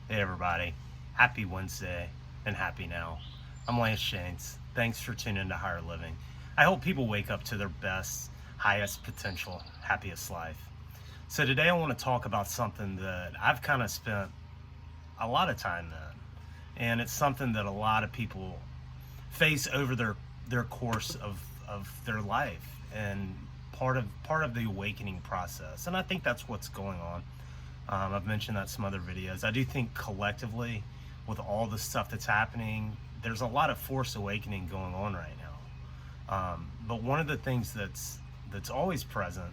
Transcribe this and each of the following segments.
Hey everybody, happy Wednesday and happy now. I'm Lance Shanes. Thanks for tuning into Higher Living. I hope people wake up to their best, highest potential, happiest life. So today I want to talk about something that I've kind of spent a lot of time in. And it's something that a lot of people face over their course of their life and part of the awakening process. And I think that's what's going on. I've mentioned that in some other videos. I do think collectively, with all the stuff that's happening, there's a lot of forced awakening going on right now. But one of the things that's always present,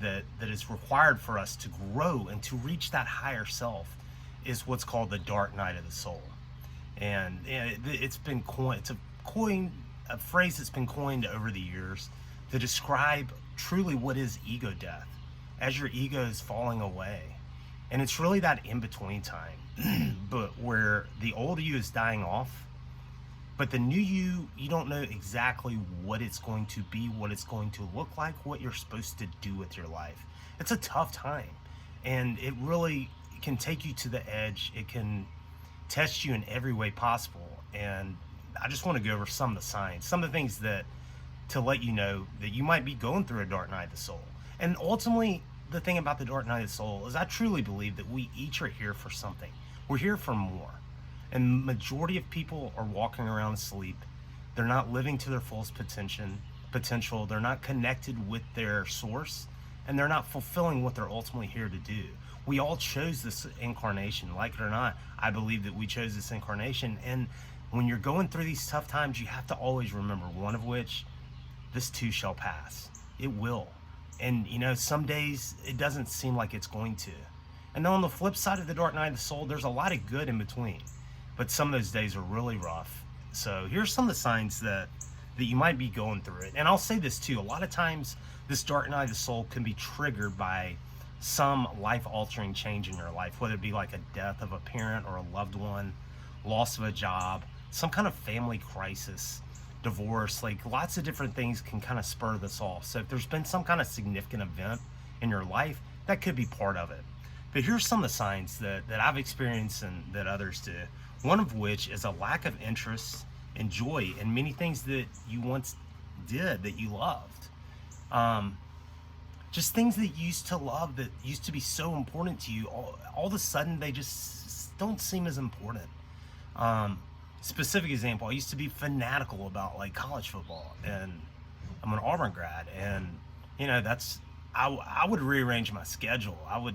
that is required for us to grow and to reach that higher self, is what's called the dark night of the soul. And it's been coined. It's a phrase that's been coined over the years to describe truly what is ego death, as your ego is falling away. And it's really that in-between time, but where the old you is dying off, but the new you don't know exactly what it's going to be, what it's going to look like, what you're supposed to do with your life. It's a tough time, and it really can take you to the edge. It can test you in every way possible. And I just want to go over some of the signs, some of the things that to let you know that you might be going through a dark night of the soul. And ultimately, the thing about the dark night of the soul is I truly believe that we each are here for something. We're here for more. And majority of people are walking around asleep. They're not living to their fullest potential. They're not connected with their source, and they're not fulfilling what they're ultimately here to do. We all chose this incarnation, like it or not. I believe that we chose this incarnation. And when you're going through these tough times, you have to always remember one of which, this too shall pass. It will. And some days it doesn't seem like it's going to. And then on the flip side of the dark night of the soul, there's a lot of good in between. But some of those days are really rough. So here's some of the signs that you might be going through it. And I'll say this too, a lot of times this dark night of the soul can be triggered by some life-altering change in your life, whether it be like a death of a parent or a loved one, loss of a job, some kind of family crisis, divorce. Like lots of different things can kind of spur this off. So if there's been some kind of significant event in your life, that could be part of it. But here's some of the signs that I've experienced and that others do. One of which is a lack of interest and joy in many things that you once did, that you loved. Just things that you used to love, that used to be so important to you, all of a sudden they just don't seem as important. Specific example, I used to be fanatical about like college football, and I'm an Auburn grad, and I would rearrange my schedule. I would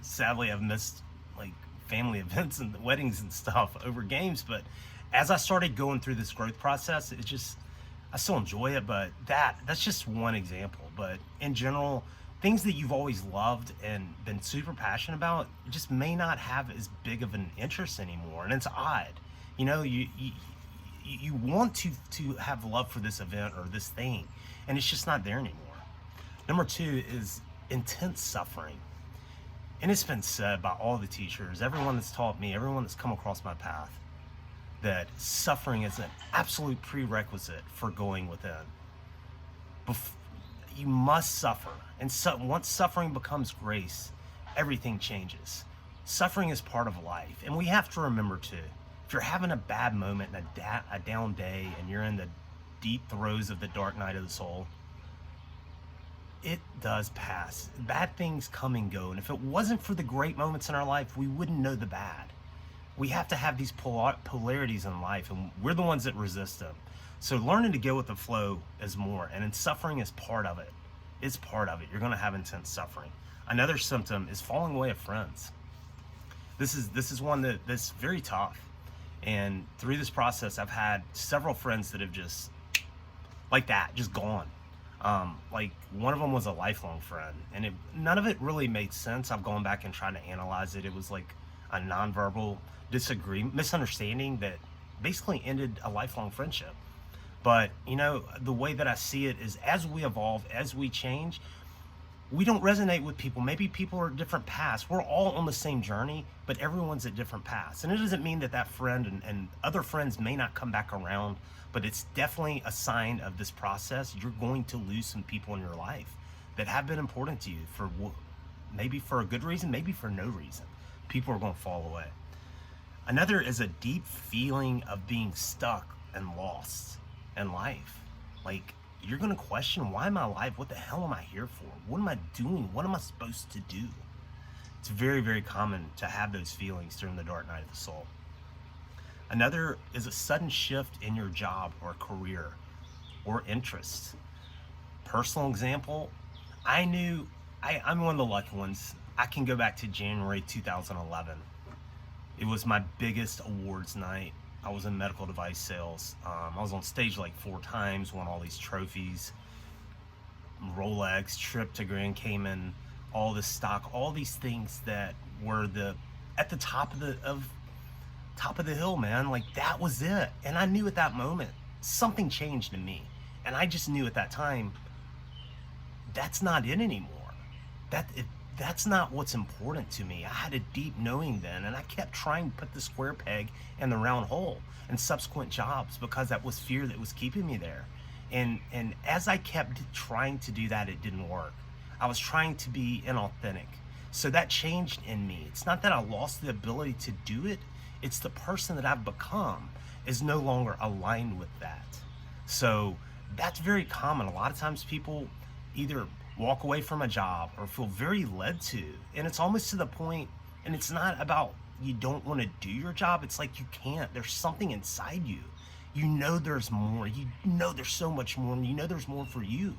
sadly have missed like family events and weddings and stuff over games, but as I started going through this growth process, I still enjoy it. But that's just one example. But in general, things that you've always loved and been super passionate about just may not have as big of an interest anymore, and it's odd. You want to have love for this event or this thing, and it's just not there anymore. Number two is intense suffering. And it's been said by all the teachers, everyone that's taught me, everyone that's come across my path, that suffering is an absolute prerequisite for going within. You must suffer. And once suffering becomes grace, everything changes. Suffering is part of life. And we have to remember too, if you're having a bad moment and a down day and you're in the deep throes of the dark night of the soul, it does pass. Bad things come and go. And if it wasn't for the great moments in our life, we wouldn't know the bad. We have to have these polarities in life, and we're the ones that resist them. So learning to go with the flow is more, and then suffering is part of it. It's part of it. You're going to have intense suffering. Another symptom is falling away of friends. This is one that's very tough. And through this process, I've had several friends that have just gone. Like one of them was a lifelong friend, and none of it really made sense. I've gone back and tried to analyze it. It was like a nonverbal misunderstanding that basically ended a lifelong friendship. But the way that I see it is, as we evolve, as we change, we don't resonate with people. Maybe people are at different paths. We're all on the same journey, but everyone's at different paths. And it doesn't mean that friend and other friends may not come back around, but it's definitely a sign of this process. You're going to lose some people in your life that have been important to you maybe for a good reason, maybe for no reason. People are going to fall away. Another is a deep feeling of being stuck and lost in life. Like, you're going to question, why am I alive? What the hell am I here for? What am I doing? What am I supposed to do? It's very, very common to have those feelings during the dark night of the soul. Another is a sudden shift in your job or career or interests. Personal example, I'm one of the lucky ones. I can go back to January 2011. It was my biggest awards night. I was in medical device sales. I was on stage like 4 times, won all these trophies, Rolex, trip to Grand Cayman, all this stock, all these things that were at the top of the hill, man. Like, that was it. And I knew at that moment something changed in me, and I just knew at that time that's not it anymore. That's not what's important to me. I had a deep knowing then, and I kept trying to put the square peg in the round hole in subsequent jobs because that was fear that was keeping me there. And as I kept trying to do that, it didn't work. I was trying to be inauthentic. So that changed in me. It's not that I lost the ability to do it. It's the person that I've become is no longer aligned with that. So that's very common. A lot of times people either walk away from a job or feel very led to, and it's almost to the point, and it's not about you don't want to do your job. It's like you can't. There's something inside you. You know there's more. You know there's so much more, and you know there's more for you.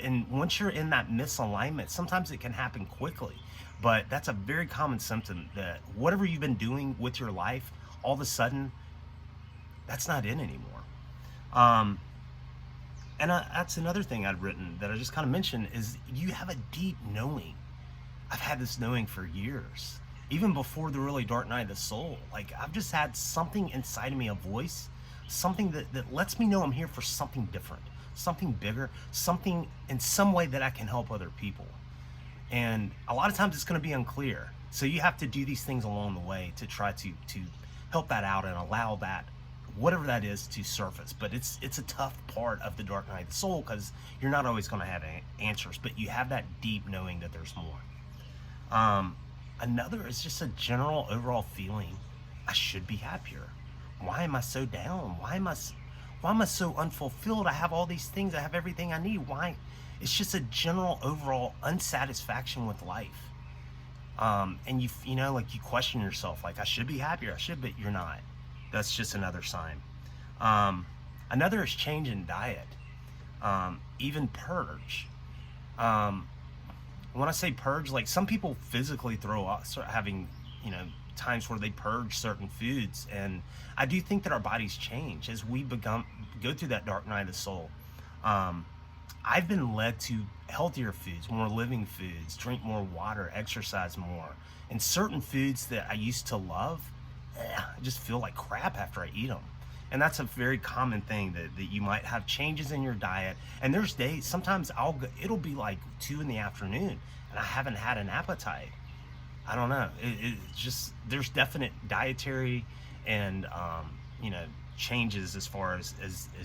And once you're in that misalignment, sometimes it can happen quickly, but that's a very common symptom that whatever you've been doing with your life, all of a sudden, that's not in anymore. And that's another thing I'd written that I just kind of mentioned is you have a deep knowing. I've had this knowing for years, even before the really dark night of the soul. Like, I've just had something inside of me, a voice, something that lets me know I'm here for something different, something bigger, something in some way that I can help other people. And a lot of times it's going to be unclear. So you have to do these things along the way to try to help that out and allow that, whatever that is, to surface. But it's a tough part of the dark night of the soul because you're not always going to have answers, but you have that deep knowing that there's more. Another is just a general overall feeling, I should be happier. Why am I so down? Why am I so unfulfilled? I have all these things. I have everything I need. Why? It's just a general overall unsatisfaction with life. And you know, like, you question yourself, like, I should be happier. I should, but you're not. That's just another sign. Another is change in diet, even purge. When I say purge, like, some people physically throw up, start having, times where they purge certain foods. And I do think that our bodies change as we go through that dark night of the soul. I've been led to healthier foods, more living foods, drink more water, exercise more. And certain foods that I used to love, I just feel like crap after I eat them. And that's a very common thing that you might have changes in your diet. And there's days, sometimes it'll be like 2 in the afternoon and I haven't had an appetite. I don't know. It's just, there's definite dietary and, changes as far as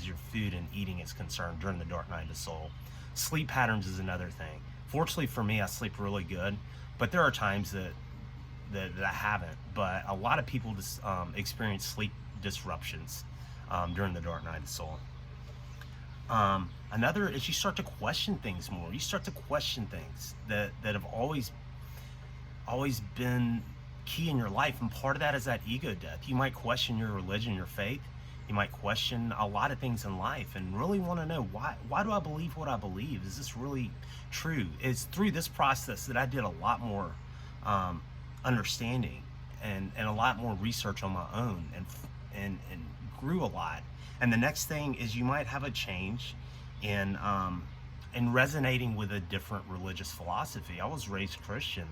your food and eating is concerned during the dark night of the soul. Sleep patterns is another thing. Fortunately for me, I sleep really good, but there are times that I haven't. But a lot of people just experience sleep disruptions during the dark night of the soul. Another is you start to question things more. You start to question things that have always been key in your life, and part of that is that ego death. You might question your religion, your faith. You might question a lot of things in life and really want to know, why do I believe what I believe? Is this really true? It's through this process that I did a lot more understanding and a lot more research on my own and grew a lot. And the next thing is you might have a change in resonating with a different religious philosophy. I was raised Christian,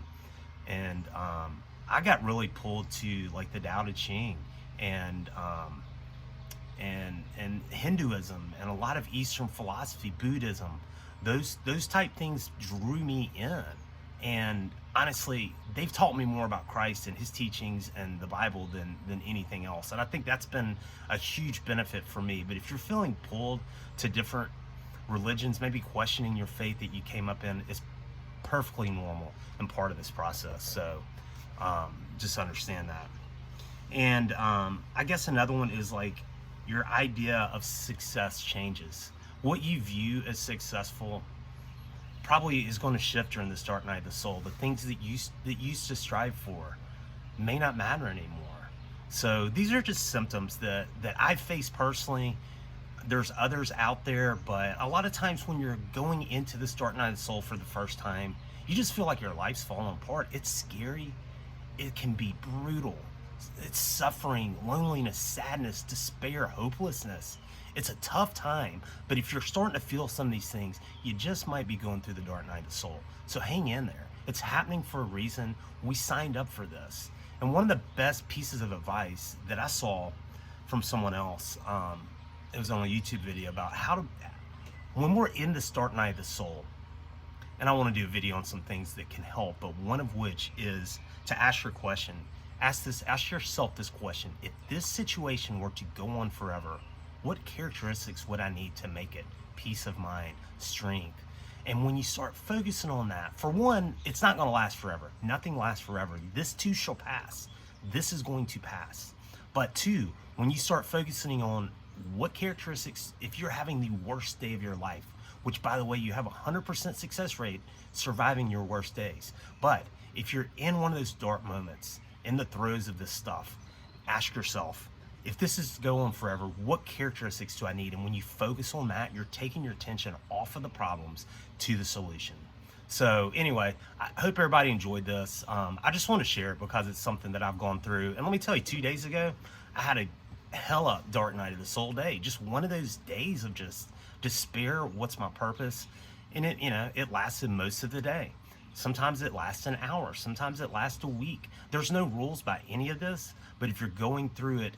and I got really pulled to, like, the Tao Te Ching and Hinduism and a lot of Eastern philosophy, Buddhism. Those type things drew me in. And honestly, they've taught me more about Christ and his teachings and the Bible than anything else. And I think that's been a huge benefit for me. But if you're feeling pulled to different religions, maybe questioning your faith that you came up in, is perfectly normal and part of this process. So Just understand that. And I guess another one is like your idea of success changes. What you view as successful probably is going to shift during this dark night of the soul. The things that used to strive for may not matter anymore. So these are just symptoms that I've faced personally. There's others out there, but a lot of times when you're going into this dark night of the soul for the first time, you just feel like your life's falling apart. It's scary. It can be brutal. It's suffering, loneliness, sadness, despair, hopelessness. It's a tough time, but if you're starting to feel some of these things, you just might be going through the dark night of the soul. So hang in there. It's happening for a reason. We signed up for this. And one of the best pieces of advice that I saw from someone else, it was on a YouTube video about how to, when we're in this dark night of the soul, and I want to do a video on some things that can help, but one of which is to ask your question. Ask yourself this question. If this situation were to go on forever, what characteristics would I need to make it? Peace of mind, strength. And when you start focusing on that, for one, it's not going to last forever. Nothing lasts forever. This too shall pass. This is going to pass. But two, when you start focusing on what characteristics, if you're having the worst day of your life, which by the way, you have a 100% success rate surviving your worst days. But if you're in one of those dark moments, in the throes of this stuff, ask yourself, if this is going forever, what characteristics do I need? And when you focus on that, you're taking your attention off of the problems to the solution. So anyway, I hope everybody enjoyed this. I just want to share it because it's something that I've gone through. And let me tell you, 2 days ago, I had a hella dark night of the soul day. Just one of those days of just despair. What's my purpose? And it lasted most of the day. Sometimes it lasts an hour. Sometimes it lasts a week. There's no rules by any of this, but if you're going through it,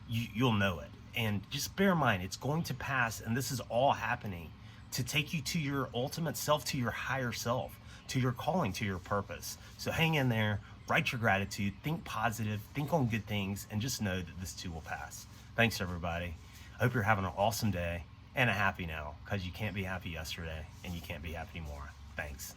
you'll know it. And just bear in mind, it's going to pass, and this is all happening to take you to your ultimate self, to your higher self, to your calling, to your purpose. So hang in there, write your gratitude, think positive, think on good things, and just know that this too will pass. Thanks, everybody. I hope you're having an awesome day and a happy now, because you can't be happy yesterday and you can't be happy anymore. Thanks.